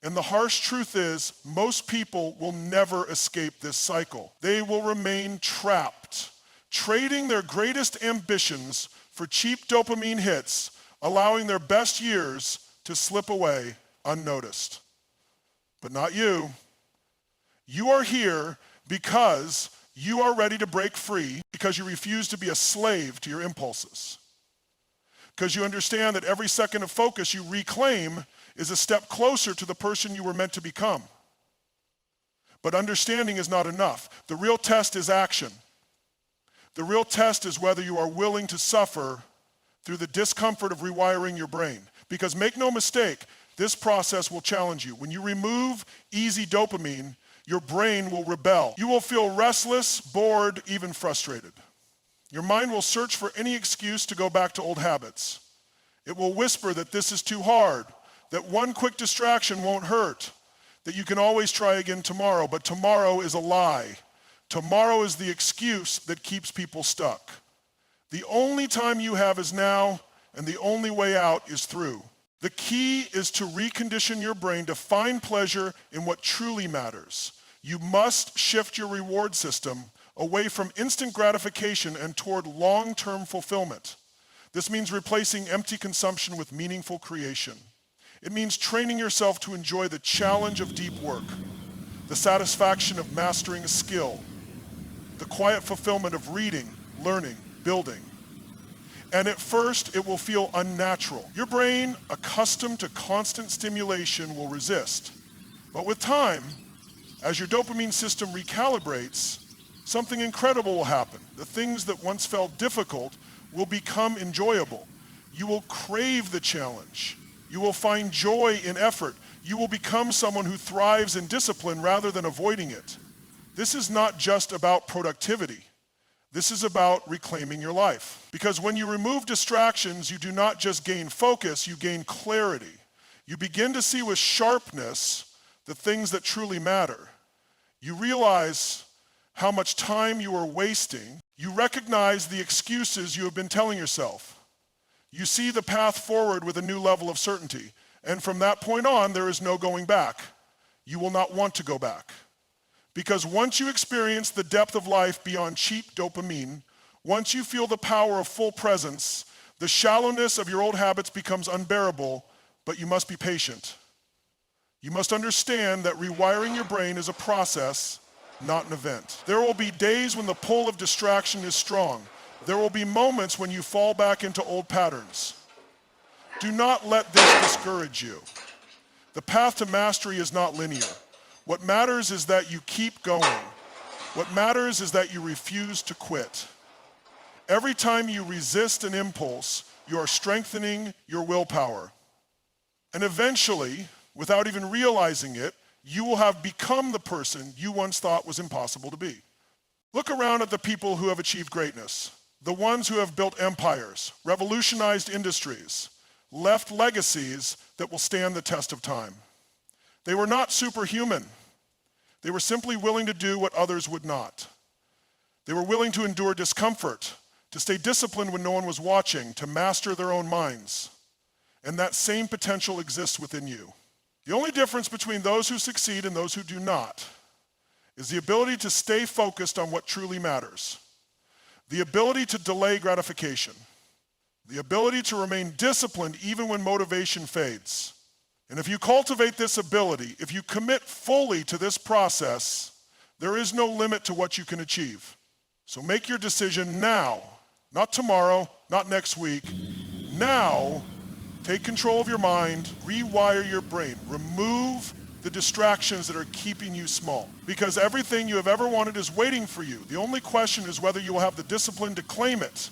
And the harsh truth is, most people will never escape this cycle. They will remain trapped, trading their greatest ambitions for cheap dopamine hits, allowing their best years to slip away unnoticed. But not you. You are here because you are ready to break free, because you refuse to be a slave to your impulses. Because you understand that every second of focus you reclaim is a step closer to the person you were meant to become. But understanding is not enough. The real test is action. The real test is whether you are willing to suffer through the discomfort of rewiring your brain. Because make no mistake, this process will challenge you. When you remove easy dopamine, your brain will rebel. You will feel restless, bored, even frustrated. Your mind will search for any excuse to go back to old habits. It will whisper that this is too hard, that one quick distraction won't hurt, that you can always try again tomorrow, but tomorrow is a lie. Tomorrow is the excuse that keeps people stuck. The only time you have is now, and the only way out is through. The key is to recondition your brain to find pleasure in what truly matters. You must shift your reward system away from instant gratification and toward long-term fulfillment. This means replacing empty consumption with meaningful creation. It means training yourself to enjoy the challenge of deep work, the satisfaction of mastering a skill, the quiet fulfillment of reading, learning, building. And at first, it will feel unnatural. Your brain, accustomed to constant stimulation, will resist. But with time, as your dopamine system recalibrates, something incredible will happen. The things that once felt difficult will become enjoyable. You will crave the challenge. You will find joy in effort. You will become someone who thrives in discipline rather than avoiding it. This is not just about productivity. This is about reclaiming your life. Because when you remove distractions, you do not just gain focus, you gain clarity. You begin to see with sharpness the things that truly matter. You realize how much time you are wasting. You recognize the excuses you have been telling yourself. You see the path forward with a new level of certainty. And from that point on, there is no going back. You will not want to go back. Because once you experience the depth of life beyond cheap dopamine, once you feel the power of full presence, the shallowness of your old habits becomes unbearable, but you must be patient. You must understand that rewiring your brain is a process, not an event. There will be days when the pull of distraction is strong. There will be moments when you fall back into old patterns. Do not let this discourage you. The path to mastery is not linear. What matters is that you keep going. What matters is that you refuse to quit. Every time you resist an impulse, you are strengthening your willpower. And eventually, without even realizing it, you will have become the person you once thought was impossible to be. Look around at the people who have achieved greatness, the ones who have built empires, revolutionized industries, left legacies that will stand the test of time. They were not superhuman. They were simply willing to do what others would not. They were willing to endure discomfort, to stay disciplined when no one was watching, to master their own minds. And that same potential exists within you. The only difference between those who succeed and those who do not is the ability to stay focused on what truly matters, the ability to delay gratification, the ability to remain disciplined even when motivation fades. And if you cultivate this ability, if you commit fully to this process, there is no limit to what you can achieve. So make your decision now, not tomorrow, not next week. Now, take control of your mind, rewire your brain, remove the distractions that are keeping you small. Because everything you have ever wanted is waiting for you. The only question is whether you will have the discipline to claim it.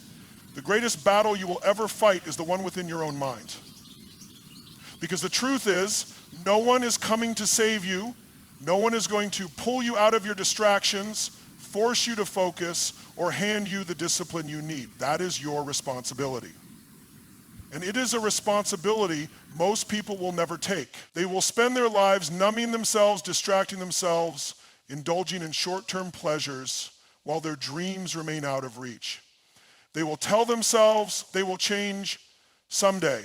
The greatest battle you will ever fight is the one within your own mind. Because the truth is, no one is coming to save you. No one is going to pull you out of your distractions, force you to focus, or hand you the discipline you need. That is your responsibility. And it is a responsibility most people will never take. They will spend their lives numbing themselves, distracting themselves, indulging in short-term pleasures while their dreams remain out of reach. They will tell themselves they will change someday,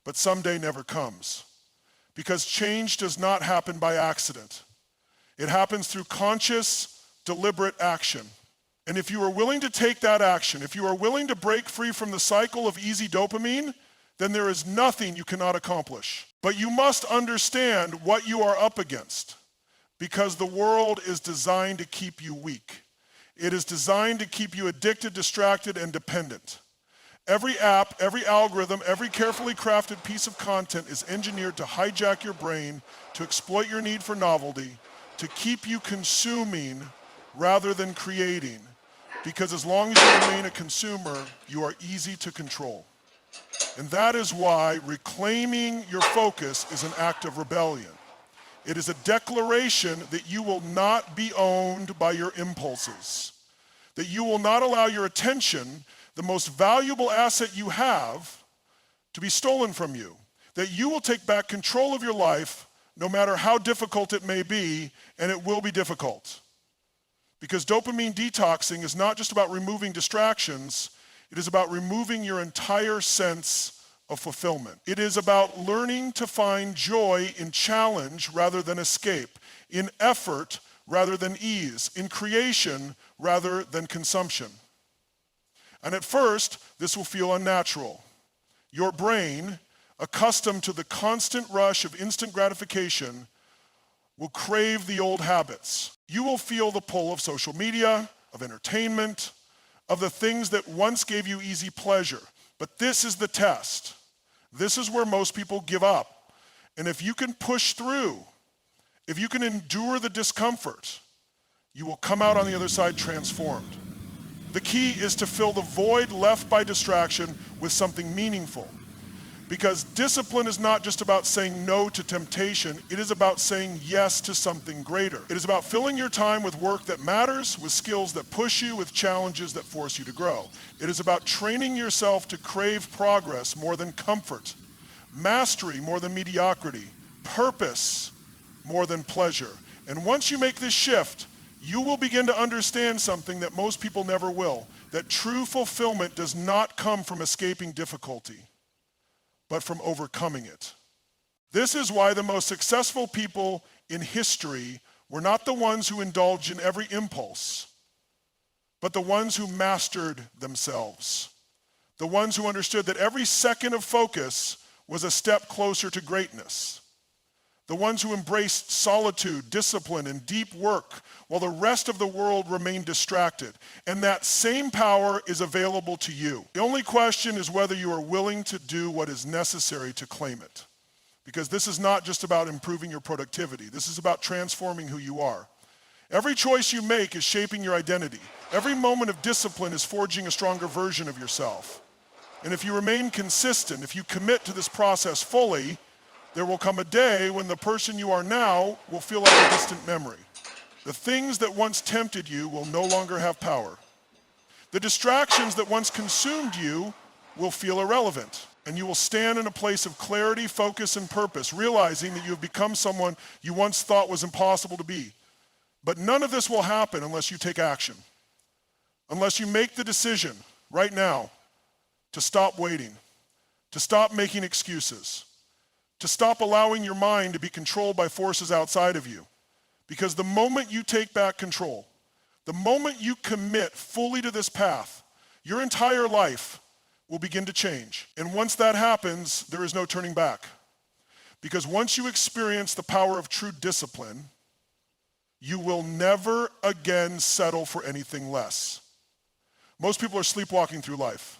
but someday never comes. because change does not happen by accident. It happens through conscious, deliberate action. And if you are willing to take that action, if you are willing to break free from the cycle of easy dopamine, then there is nothing you cannot accomplish. But you must understand what you are up against, because the world is designed to keep you weak. It is designed to keep you addicted, distracted, and dependent. Every app, every algorithm, every carefully crafted piece of content is engineered to hijack your brain, to exploit your need for novelty, to keep you consuming rather than creating. Because as long as you remain a consumer, you are easy to control. And that is why reclaiming your focus is an act of rebellion. It is a declaration that you will not be owned by your impulses, that you will not allow your attention, the most valuable asset you have, to be stolen from you, that you will take back control of your life no matter how difficult it may be, and it will be difficult. Because dopamine detoxing is not just about removing distractions, it is about removing your entire sense of fulfillment. It is about learning to find joy in challenge rather than escape, in effort rather than ease, in creation rather than consumption. And at first, this will feel unnatural. Your brain, accustomed to the constant rush of instant gratification, will crave the old habits. You will feel the pull of social media, of entertainment, of the things that once gave you easy pleasure. But this is the test. This is where most people give up. And if you can push through, if you can endure the discomfort, you will come out on the other side transformed. The key is to fill the void left by distraction with something meaningful. Because discipline is not just about saying no to temptation, it is about saying yes to something greater. It is about filling your time with work that matters, with skills that push you, with challenges that force you to grow. It is about training yourself to crave progress more than comfort, mastery more than mediocrity, purpose more than pleasure. And once you make this shift, you will begin to understand something that most people never will, that true fulfillment does not come from escaping difficulty, but from overcoming it. This is why the most successful people in history were not the ones who indulged in every impulse, but the ones who mastered themselves, the ones who understood that every second of focus was a step closer to greatness, the ones who embraced solitude, discipline, and deep work while the rest of the world remained distracted. And that same power is available to you. The only question is whether you are willing to do what is necessary to claim it. Because this is not just about improving your productivity. This is about transforming who you are. Every choice you make is shaping your identity. Every moment of discipline is forging a stronger version of yourself. And if you remain consistent, if you commit to this process fully, there will come a day when the person you are now will feel like a distant memory. The things that once tempted you will no longer have power. The distractions that once consumed you will feel irrelevant, and you will stand in a place of clarity, focus, and purpose, realizing that you have become someone you once thought was impossible to be. But none of this will happen unless you take action, unless you make the decision right now to stop waiting, to stop making excuses, to stop allowing your mind to be controlled by forces outside of you. Because the moment you take back control, the moment you commit fully to this path, your entire life will begin to change. And once that happens, there is no turning back. Because once you experience the power of true discipline, you will never again settle for anything less. Most people are sleepwalking through life,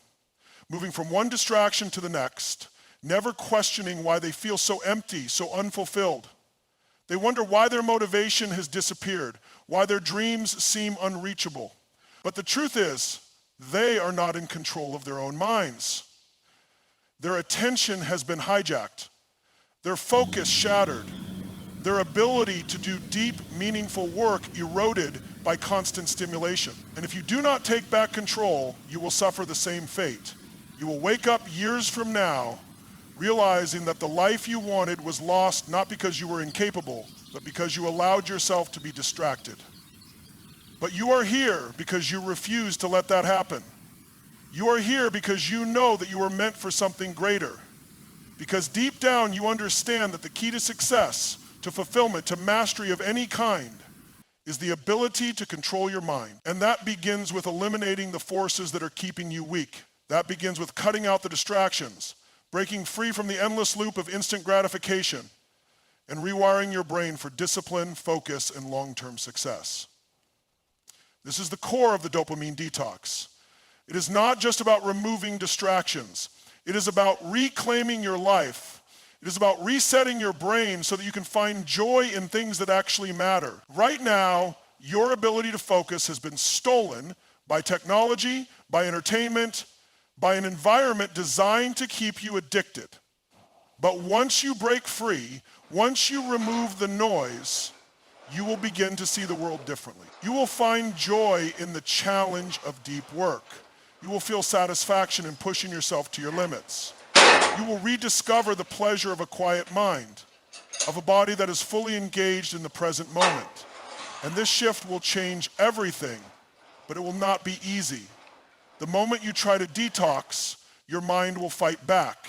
moving from one distraction to the next, never questioning why they feel so empty, so unfulfilled. They wonder why their motivation has disappeared, why their dreams seem unreachable. But the truth is, they are not in control of their own minds. Their attention has been hijacked, their focus shattered, their ability to do deep, meaningful work eroded by constant stimulation. And if you do not take back control, you will suffer the same fate. You will wake up years from now realizing that the life you wanted was lost not because you were incapable, but because you allowed yourself to be distracted. But you are here because you refuse to let that happen. You are here because you know that you were meant for something greater, Because deep down you understand that the key to success, to fulfillment, to mastery of any kind is the ability to control your mind. And that begins with eliminating the forces that are keeping you weak. That begins with cutting out the distractions, breaking free from the endless loop of instant gratification, and rewiring your brain for discipline, focus, and long-term success. This is the core of the dopamine detox. It is not just about removing distractions. It is about reclaiming your life. It is about resetting your brain so that you can find joy in things that actually matter. Right now, your ability to focus has been stolen by technology, by entertainment, by an environment designed to keep you addicted. But once you break free, once you remove the noise, you will begin to see the world differently. You will find joy in the challenge of deep work. You will feel satisfaction in pushing yourself to your limits. You will rediscover the pleasure of a quiet mind, of a body that is fully engaged in the present moment. And this shift will change everything, but it will not be easy. The moment you try to detox, your mind will fight back.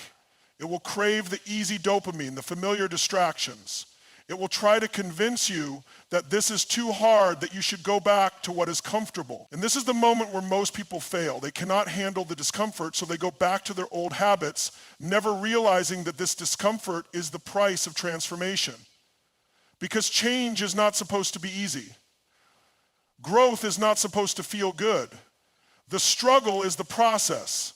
It will crave the easy dopamine, the familiar distractions. It will try to convince you that this is too hard, that you should go back to what is comfortable. And this is the moment where most people fail. They cannot handle the discomfort, so they go back to their old habits, never realizing that this discomfort is the price of transformation. Because change is not supposed to be easy. Growth is not supposed to feel good. The struggle is the process.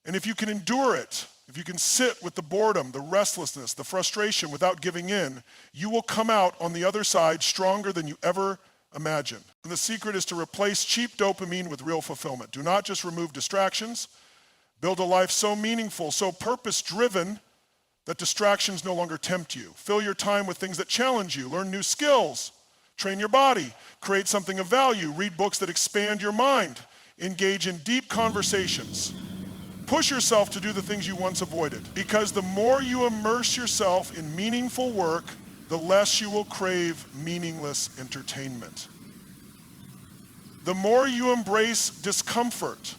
And if you can endure it, if you can sit with the boredom, the restlessness, the frustration without giving in, you will come out on the other side stronger than you ever imagined. And the secret is to replace cheap dopamine with real fulfillment. Do not just remove distractions. Build a life so meaningful, so purpose-driven that distractions no longer tempt you. Fill your time with things that challenge you. Learn new skills. Train your body. Create something of value. Read books that expand your mind. Engage in deep conversations. Push yourself to do the things you once avoided. Because the more you immerse yourself in meaningful work, the less you will crave meaningless entertainment. The more you embrace discomfort,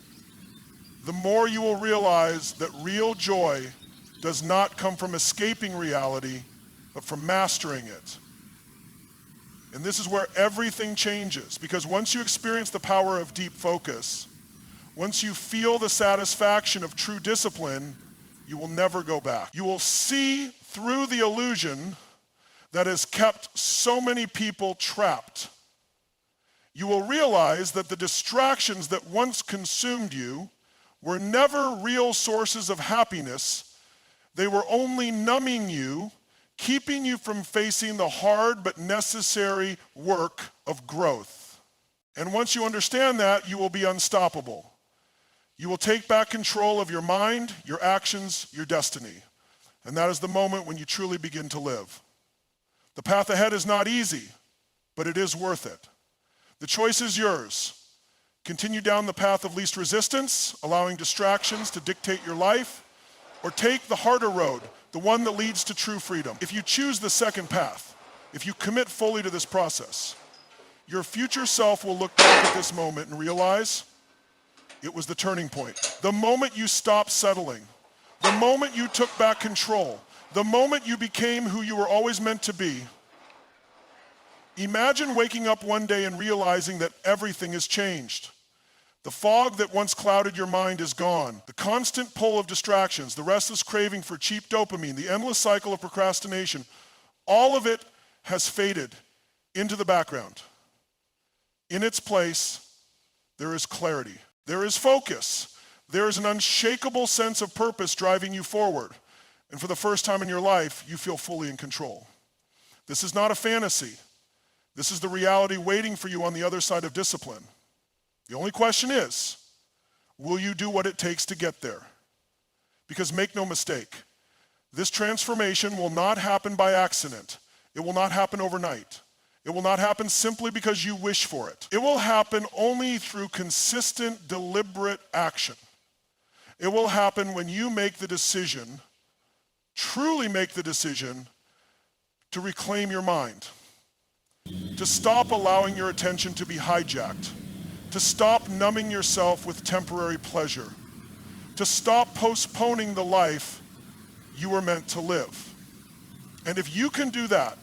the more you will realize that real joy does not come from escaping reality, but from mastering it. And this is where everything changes, because once you experience the power of deep focus, once you feel the satisfaction of true discipline, you will never go back. You will see through the illusion that has kept so many people trapped. You will realize that the distractions that once consumed you were never real sources of happiness. They were only numbing you, keeping you from facing the hard but necessary work of growth. And once you understand that, you will be unstoppable. You will take back control of your mind, your actions, your destiny. And that is the moment when you truly begin to live. The path ahead is not easy, but it is worth it. The choice is yours. Continue down the path of least resistance, allowing distractions to dictate your life, or take the harder road, the one that leads to true freedom. If you choose the second path, if you commit fully to this process, your future self will look back at this moment and realize it was the turning point. The moment you stopped settling, the moment you took back control, the moment you became who you were always meant to be. Imagine waking up one day and realizing that everything has changed. The fog that once clouded your mind is gone. The constant pull of distractions, the restless craving for cheap dopamine, the endless cycle of procrastination, all of it has faded into the background. In its place, there is clarity. There is focus. There is an unshakable sense of purpose driving you forward. And for the first time in your life, you feel fully in control. This is not a fantasy. This is the reality waiting for you on the other side of discipline. The only question is, will you do what it takes to get there? Because make no mistake, this transformation will not happen by accident. It will not happen overnight. It will not happen simply because you wish for it. It will happen only through consistent, deliberate action. It will happen when you make the decision, truly make the decision, to reclaim your mind, to stop allowing your attention to be hijacked, to stop numbing yourself with temporary pleasure, to stop postponing the life you were meant to live. And if you can do that,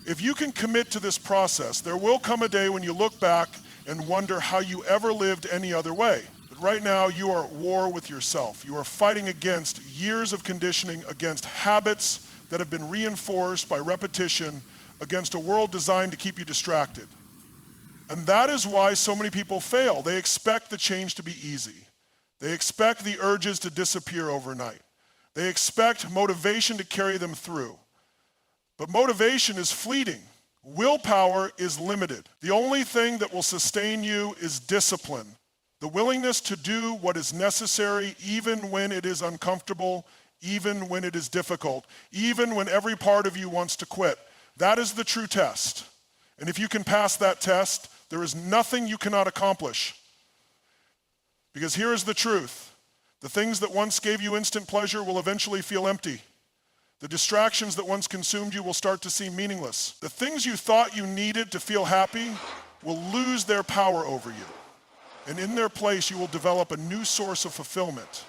if you can commit to this process, there will come a day when you look back and wonder how you ever lived any other way. But right now, you are at war with yourself. You are fighting against years of conditioning, against habits that have been reinforced by repetition, against a world designed to keep you distracted. And that is why so many people fail. They expect the change to be easy. They expect the urges to disappear overnight. They expect motivation to carry them through. But motivation is fleeting. Willpower is limited. The only thing that will sustain you is discipline. The willingness to do what is necessary even when it is uncomfortable, even when it is difficult, even when every part of you wants to quit. That is the true test. And if you can pass that test, there is nothing you cannot accomplish. Because here is the truth. The things that once gave you instant pleasure will eventually feel empty. The distractions that once consumed you will start to seem meaningless. The things you thought you needed to feel happy will lose their power over you. And in their place, you will develop a new source of fulfillment.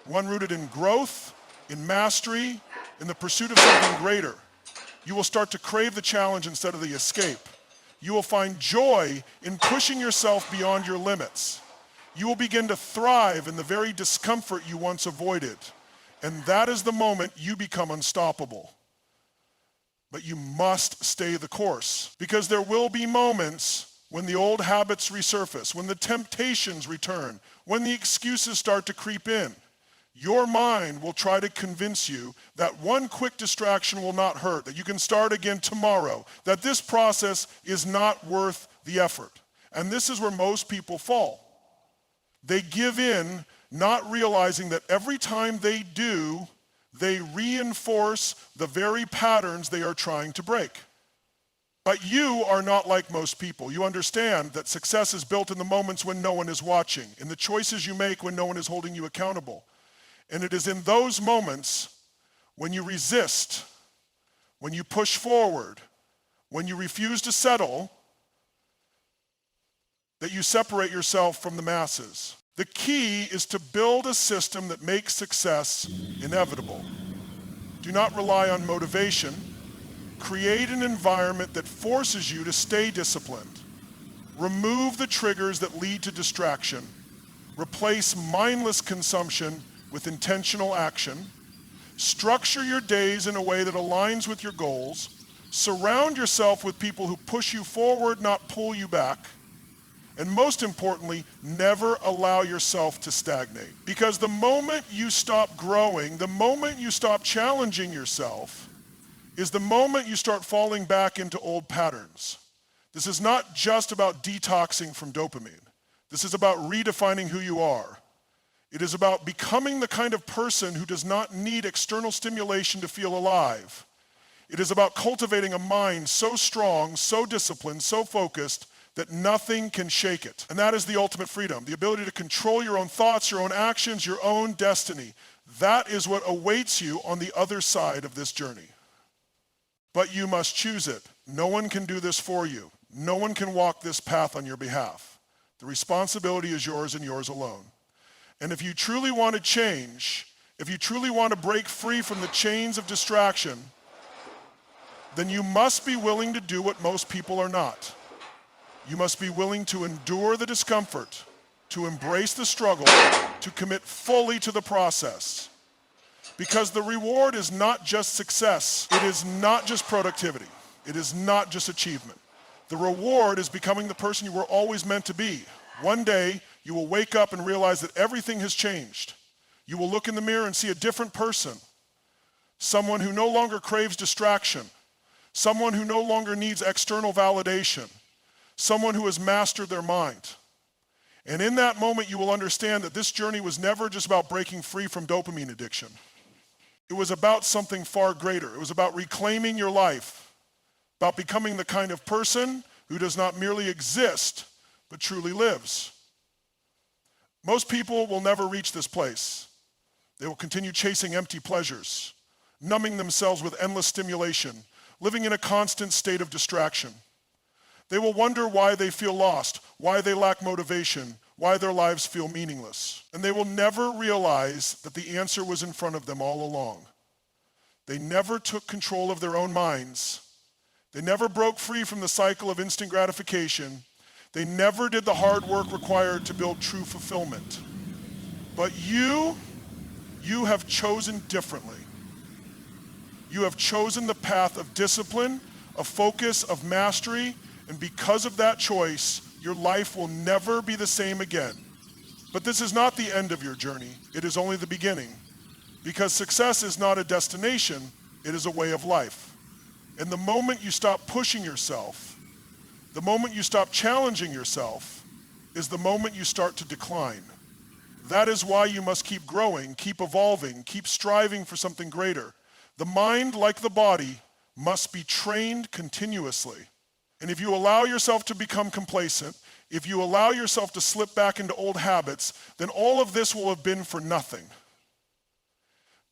One rooted in growth, in mastery, in the pursuit of something greater. You will start to crave the challenge instead of the escape. You will find joy in pushing yourself beyond your limits. You will begin to thrive in the very discomfort you once avoided. And that is the moment you become unstoppable. But you must stay the course, because there will be moments when the old habits resurface, when the temptations return, when the excuses start to creep in. Your mind will try to convince you that one quick distraction will not hurt, that you can start again tomorrow, that this process is not worth the effort. And this is where most people fall. They give in, not realizing that every time they do, they reinforce the very patterns they are trying to break. But you are not like most people. You understand that success is built in the moments when no one is watching, in the choices you make when no one is holding you accountable. And it is in those moments when you resist, when you push forward, when you refuse to settle, that you separate yourself from the masses. The key is to build a system that makes success inevitable. Do not rely on motivation. Create an environment that forces you to stay disciplined. Remove the triggers that lead to distraction. Replace mindless consumption with intentional action. Structure your days in a way that aligns with your goals. Surround yourself with people who push you forward, not pull you back. And most importantly, never allow yourself to stagnate. Because the moment you stop growing, the moment you stop challenging yourself, is the moment you start falling back into old patterns. This is not just about detoxing from dopamine. This is about redefining who you are. It is about becoming the kind of person who does not need external stimulation to feel alive. It is about cultivating a mind so strong, so disciplined, so focused, that nothing can shake it. And that is the ultimate freedom, the ability to control your own thoughts, your own actions, your own destiny. That is what awaits you on the other side of this journey. But you must choose it. No one can do this for you. No one can walk this path on your behalf. The responsibility is yours and yours alone. And if you truly want to change, if you truly want to break free from the chains of distraction, then you must be willing to do what most people are not. You must be willing to endure the discomfort, to embrace the struggle, to commit fully to the process. Because the reward is not just success. It is not just productivity. It is not just achievement. The reward is becoming the person you were always meant to be. One day, you will wake up and realize that everything has changed. You will look in the mirror and see a different person. Someone who no longer craves distraction. Someone who no longer needs external validation. Someone who has mastered their mind. And in that moment, you will understand that this journey was never just about breaking free from dopamine addiction. It was about something far greater. It was about reclaiming your life, about becoming the kind of person who does not merely exist, but truly lives. Most people will never reach this place. They will continue chasing empty pleasures, numbing themselves with endless stimulation, living in a constant state of distraction. They will wonder why they feel lost, why they lack motivation, why their lives feel meaningless. And they will never realize that the answer was in front of them all along. They never took control of their own minds. They never broke free from the cycle of instant gratification. They never did the hard work required to build true fulfillment. But you have chosen differently. You have chosen the path of discipline, of focus, of mastery, and because of that choice, your life will never be the same again. But this is not the end of your journey. It is only the beginning. Because success is not a destination, it is a way of life. And the moment you stop pushing yourself, the moment you stop challenging yourself, is the moment you start to decline. That is why you must keep growing, keep evolving, keep striving for something greater. The mind, like the body, must be trained continuously. And if you allow yourself to become complacent, if you allow yourself to slip back into old habits, then all of this will have been for nothing.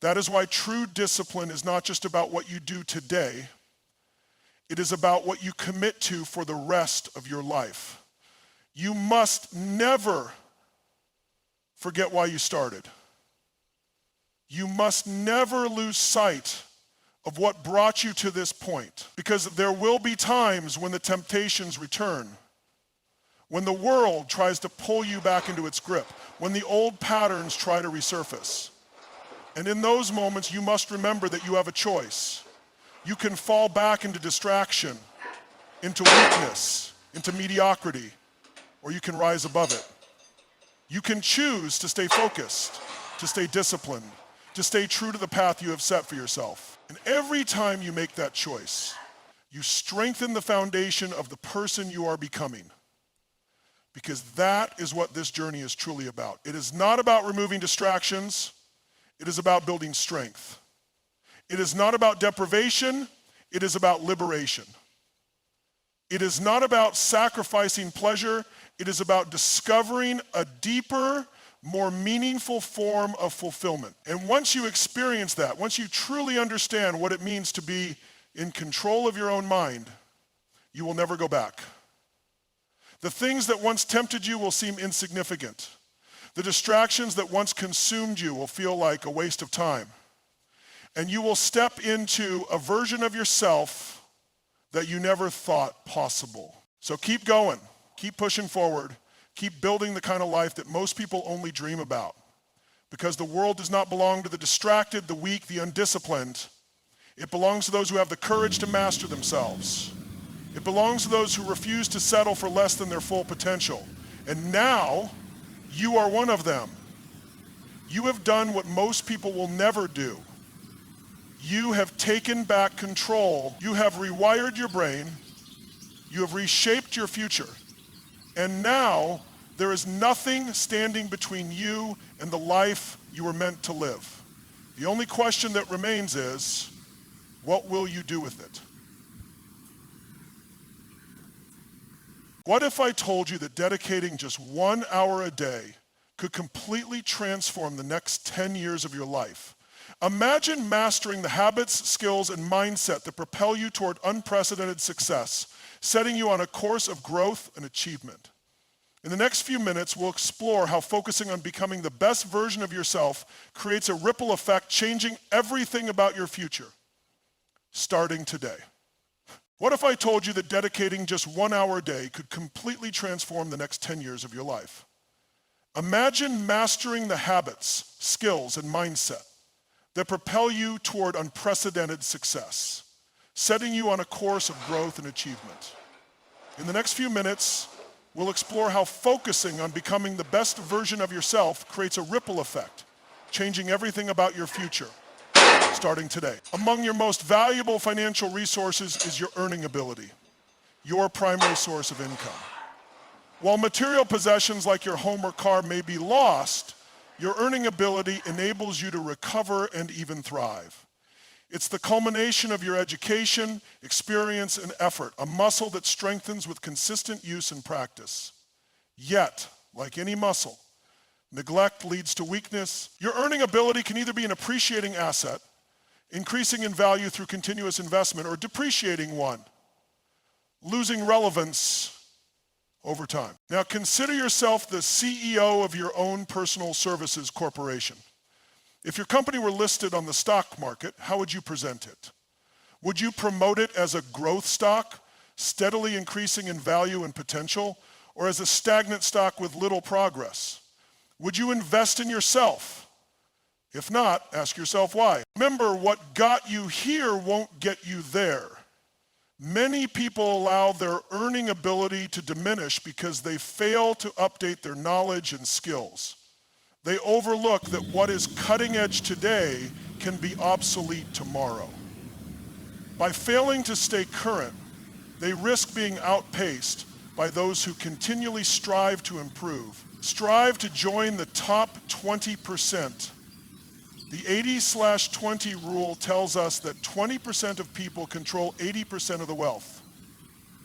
That is why true discipline is not just about what you do today. It is about what you commit to for the rest of your life. You must never forget why you started. You must never lose sight of what brought you to this point, because there will be times when the temptations return, when the world tries to pull you back into its grip, when the old patterns try to resurface. And in those moments, you must remember that you have a choice. You can fall back into distraction, into weakness, into mediocrity, or you can rise above it. You can choose to stay focused, to stay disciplined, to stay true to the path you have set for yourself. And every time you make that choice, you strengthen the foundation of the person you are becoming. Because that is what this journey is truly about. It is not about removing distractions. It is about building strength. It is not about deprivation. It is about liberation. It is not about sacrificing pleasure. It is about discovering a deeper, more meaningful form of fulfillment. And once you experience that, once you truly understand what it means to be in control of your own mind, you will never go back. The things that once tempted you will seem insignificant. The distractions that once consumed you will feel like a waste of time. And you will step into a version of yourself that you never thought possible. So keep going, keep pushing forward, keep building the kind of life that most people only dream about. Because the world does not belong to the distracted, the weak, the undisciplined. It belongs to those who have the courage to master themselves. It belongs to those who refuse to settle for less than their full potential. And now, you are one of them. You have done what most people will never do. You have taken back control. You have rewired your brain. You have reshaped your future. And now, there is nothing standing between you and the life you were meant to live. The only question that remains is, what will you do with it? What if I told you that dedicating just 1 hour a day could completely transform the next 10 years of your life? Imagine mastering the habits, skills, and mindset that propel you toward unprecedented success, setting you on a course of growth and achievement. In the next few minutes, we'll explore how focusing on becoming the best version of yourself creates a ripple effect, changing everything about your future, starting today. What if I told you that dedicating just 1 hour a day could completely transform the next 10 years of your life? Imagine mastering the habits, skills, and mindset that propel you toward unprecedented success, setting you on a course of growth and achievement. In the next few minutes, we'll explore how focusing on becoming the best version of yourself creates a ripple effect, changing everything about your future, starting today. Among your most valuable financial resources is your earning ability, your primary source of income. While material possessions like your home or car may be lost, your earning ability enables you to recover and even thrive. It's the culmination of your education, experience, and effort, a muscle that strengthens with consistent use and practice. Yet, like any muscle, neglect leads to weakness. Your earning ability can either be an appreciating asset, increasing in value through continuous investment, or depreciating one, losing relevance over time. Now consider yourself the CEO of your own personal services corporation. If your company were listed on the stock market, how would you present it? Would you promote it as a growth stock, steadily increasing in value and potential, or as a stagnant stock with little progress? Would you invest in yourself? If not, ask yourself why. Remember, what got you here won't get you there. Many people allow their earning ability to diminish because they fail to update their knowledge and skills. They overlook that what is cutting edge today can be obsolete tomorrow. By failing to stay current, they risk being outpaced by those who continually strive to improve. Strive to join the top 20%. The 80/20 rule tells us that 20% of people control 80% of the wealth.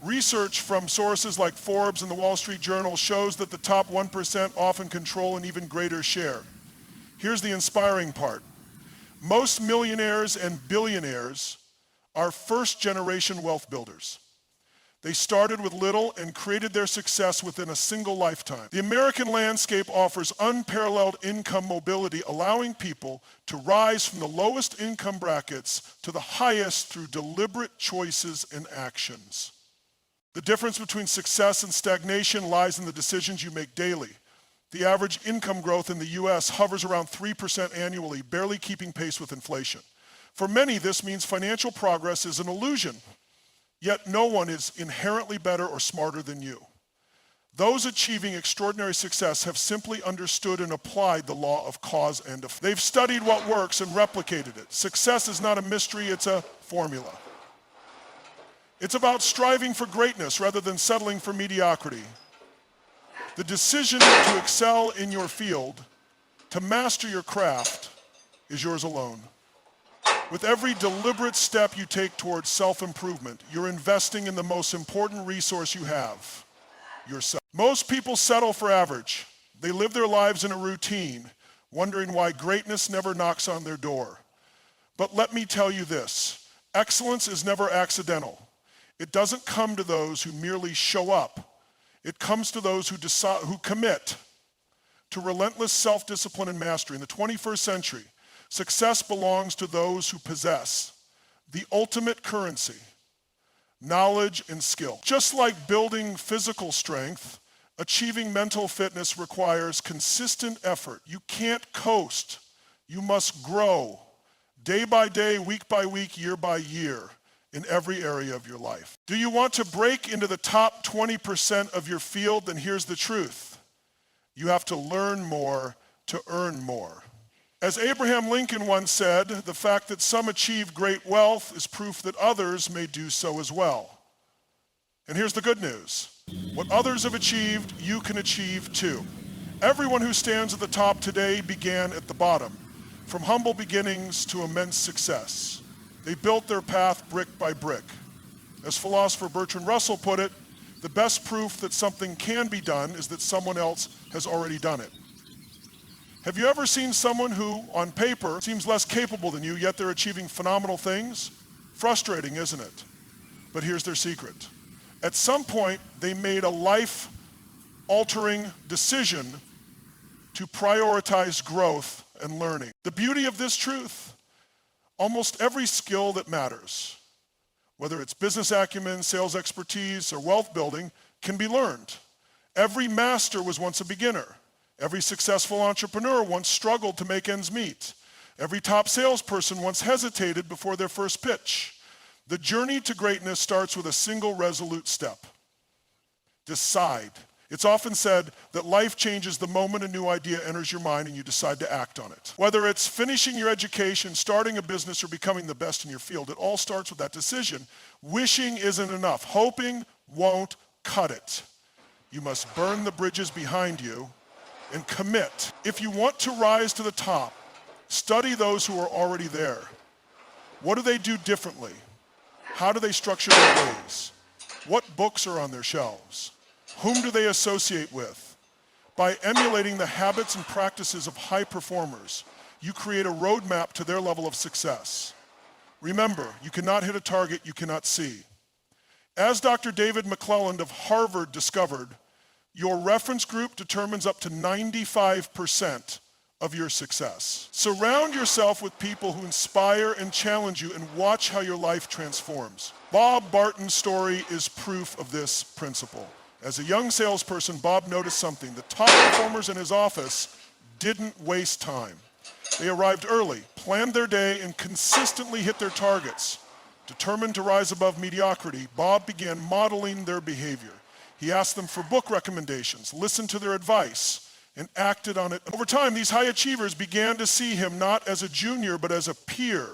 Research from sources like Forbes and the Wall Street Journal shows that the top 1% often control an even greater share. Here's the inspiring part. Most millionaires and billionaires are first-generation wealth builders. They started with little and created their success within a single lifetime. The American landscape offers unparalleled income mobility, allowing people to rise from the lowest income brackets to the highest through deliberate choices and actions. The difference between success and stagnation lies in the decisions you make daily. The average income growth in the US hovers around 3% annually, barely keeping pace with inflation. For many, this means financial progress is an illusion. Yet no one is inherently better or smarter than you. Those achieving extraordinary success have simply understood and applied the law of cause and effect. They've studied what works and replicated it. Success is not a mystery, it's a formula. It's about striving for greatness rather than settling for mediocrity. The decision to excel in your field, to master your craft, is yours alone. With every deliberate step you take towards self-improvement, you're investing in the most important resource you have, yourself. Most people settle for average. They live their lives in a routine, wondering why greatness never knocks on their door. But let me tell you this, excellence is never accidental. It doesn't come to those who merely show up. It comes to those who commit to relentless self-discipline and mastery. In the 21st century, success belongs to those who possess the ultimate currency, knowledge and skill. Just like building physical strength, achieving mental fitness requires consistent effort. You can't coast. You must grow day by day, week by week, year by year in every area of your life. Do you want to break into the top 20% of your field? Then here's the truth. You have to learn more to earn more. As Abraham Lincoln once said, the fact that some achieve great wealth is proof that others may do so as well. And here's the good news. What others have achieved, you can achieve too. Everyone who stands at the top today began at the bottom, from humble beginnings to immense success. They built their path brick by brick. As philosopher Bertrand Russell put it, the best proof that something can be done is that someone else has already done it. Have you ever seen someone who, on paper, seems less capable than you, yet they're achieving phenomenal things? Frustrating, isn't it? But here's their secret. At some point, they made a life-altering decision to prioritize growth and learning. The beauty of this truth, almost every skill that matters, whether it's business acumen, sales expertise, or wealth building, can be learned. Every master was once a beginner. Every successful entrepreneur once struggled to make ends meet. Every top salesperson once hesitated before their first pitch. The journey to greatness starts with a single resolute step. Decide. It's often said that life changes the moment a new idea enters your mind and you decide to act on it. Whether it's finishing your education, starting a business, or becoming the best in your field, it all starts with that decision. Wishing isn't enough. Hoping won't cut it. You must burn the bridges behind you and commit. If you want to rise to the top, study those who are already there. What do they do differently? How do they structure their days? What books are on their shelves? Whom do they associate with? By emulating the habits and practices of high performers, you create a roadmap to their level of success. Remember, you cannot hit a target you cannot see. As Dr. David McClelland of Harvard discovered, Your reference group determines up to 95% of your success. Surround yourself with people who inspire and challenge you, and watch how your life transforms. Bob Barton's story is proof of this principle. As a young salesperson, Bob noticed something. The top performers in his office didn't waste time. They arrived early, planned their day, and consistently hit their targets. Determined to rise above mediocrity, Bob began modeling their behavior. He asked them for book recommendations, listened to their advice, and acted on it. Over time, these high achievers began to see him not as a junior, but as a peer.